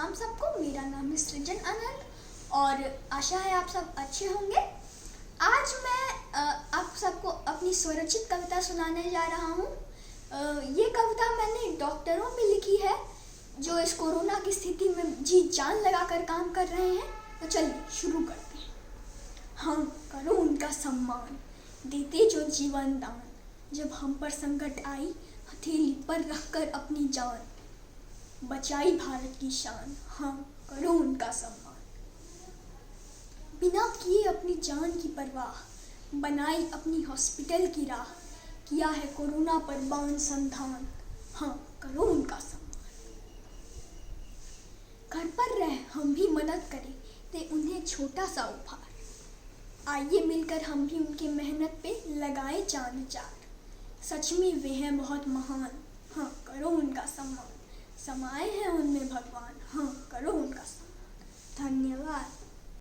प्रणाम सबको। मेरा नाम है सृजन आनंद और आशा है आप सब अच्छे होंगे। आज मैं आप सबको अपनी स्वरचित कविता सुनाने जा रहा हूँ। ये कविता मैंने डॉक्टरों पे लिखी है जो इस कोरोना की स्थिति में जी जान लगाकर काम कर रहे हैं। तो चलिए शुरू करते हैं। हाँ, करो उनका सम्मान, देते जो जीवन दान, जब हम पर संकट आई हथेली पर रखकर अपनी जान, बचाई भारत की शान। हाँ, करो उनका सम्मान, बिना किए अपनी जान की परवाह, बनाई अपनी हॉस्पिटल की राह, किया है कोरोना पर बाण संधान। हाँ, करो उनका सम्मान, घर पर रह हम भी मदद करें, दे उन्हें छोटा सा उपहार, आइए मिलकर हम भी उनके मेहनत पे लगाए चांद चार, सच में वे हैं बहुत महान। हाँ, करो उनका सम्मान, समाये हैं उनमें भगवान। हाँ, करो उनका सम्मान। धन्यवाद।